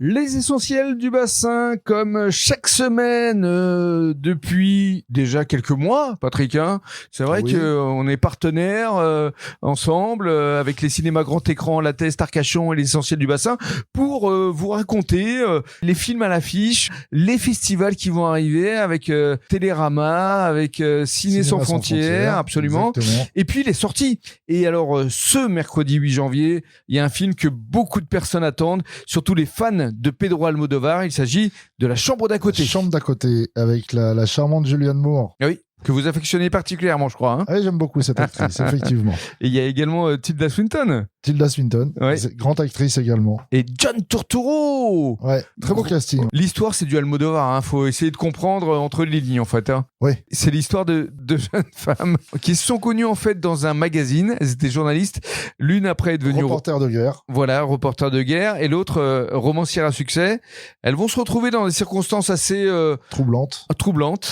Les essentiels du bassin, comme chaque semaine depuis déjà quelques mois, Patrick. Hein, c'est vrai qu'on est partenaires ensemble avec les cinémas grand écran, La Thèse, Arcachon et les essentiels du bassin pour vous raconter les films à l'affiche, les festivals qui vont arriver avec Télérama, avec Ciné sans frontières, absolument. Exactement. Et puis les sorties. Et alors ce mercredi 8 janvier, il y a un film que beaucoup de personnes attendent, surtout les fans de Pedro Almodovar. Il s'agit de La Chambre d'à côté. La Chambre d'à côté, avec la charmante Julianne Moore. Oui, que vous affectionnez particulièrement, je crois. Hein. Oui, j'aime beaucoup cette actrice, effectivement. Et il y a également Tilda Swinton. Tilda Swinton, grande actrice également. Et John Turturro. Ouais, très beau casting. L'histoire, c'est du Almodovar. Hein. Faut essayer de comprendre entre les lignes, en fait. Hein. Oui. C'est l'histoire de jeunes femmes qui se sont connues, en fait, dans un magazine. Elles étaient journalistes. L'une après est devenue... reporter de guerre. Voilà, reporter de guerre. Et l'autre, romancière à succès. Elles vont se retrouver dans des circonstances assez... troublantes.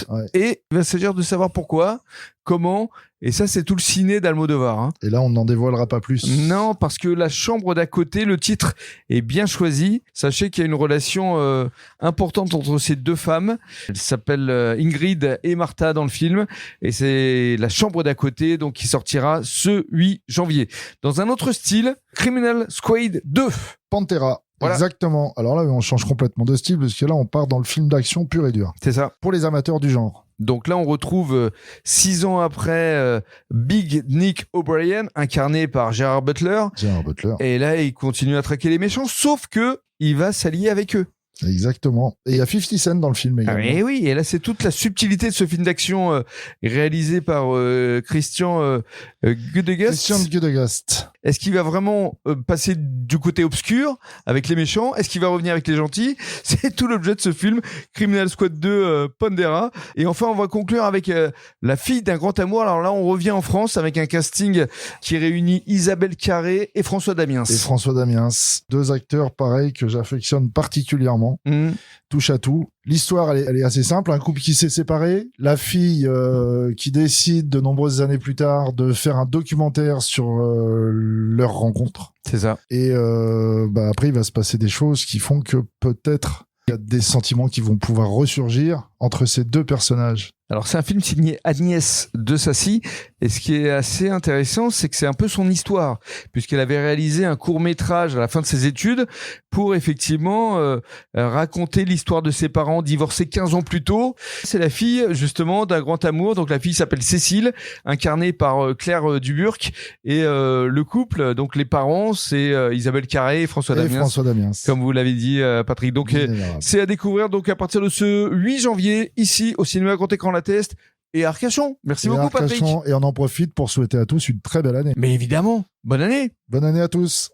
Ouais. Et il va s'agir de savoir pourquoi, comment... Et ça, c'est tout le ciné d'Almodovar. Hein. Et là, on n'en dévoilera pas plus. Non, parce que La Chambre d'à côté, le titre est bien choisi. Sachez qu'il y a une relation importante entre ces deux femmes. Elles s'appellent Ingrid et Martha dans le film. Et c'est La Chambre d'à côté, donc qui sortira ce 8 janvier. Dans un autre style, Criminal Squad 2. Pantera. Voilà. Exactement. Alors là, on change complètement de style, parce que là, on part dans le film d'action pur et dur. C'est ça. Pour les amateurs du genre. Donc là, on retrouve 6 ans après Big Nick O'Brien, incarné par Gerard Butler. Et là, il continue à traquer les méchants, sauf que il va s'allier avec eux. Exactement. Et il y a 50 Cent dans le film également. Et oui, et là c'est toute la subtilité de ce film d'action réalisé par Christian Gudeguest. Est-ce qu'il va vraiment passer du côté obscur avec les méchants? Est-ce qu'il va revenir avec les gentils? C'est tout l'objet de ce film, Criminal Squad 2 Pantera. Et enfin, on va conclure avec La fille d'un grand amour. Alors là, on revient en France avec un casting qui réunit Isabelle Carré et François Damiens. Deux acteurs pareils que j'affectionne particulièrement. Touche à tout. L'histoire, elle est assez simple. Un couple qui s'est séparé. La fille qui décide de nombreuses années plus tard de faire un documentaire sur leur rencontre. C'est ça. Et après, il va se passer des choses qui font que peut-être il y a des sentiments qui vont pouvoir ressurgir entre ces deux personnages. Alors c'est un film signé Agnès de Sassy, et ce qui est assez intéressant, c'est que c'est un peu son histoire, puisqu'elle avait réalisé un court-métrage à la fin de ses études pour effectivement raconter l'histoire de ses parents divorcés 15 ans plus tôt. C'est la fille justement d'un grand amour, donc la fille s'appelle Cécile, incarnée par Claire Duburc, et le couple, donc les parents, c'est Isabelle Carré et François Damiens, comme vous l'avez dit Patrick. Donc c'est à découvrir donc à partir de ce 8 janvier ici au cinéma grand écran La Thèse et à Arcachon. Merci beaucoup Patrick. Et on en profite pour souhaiter à tous une très belle année. Mais évidemment, bonne année. Bonne année à tous.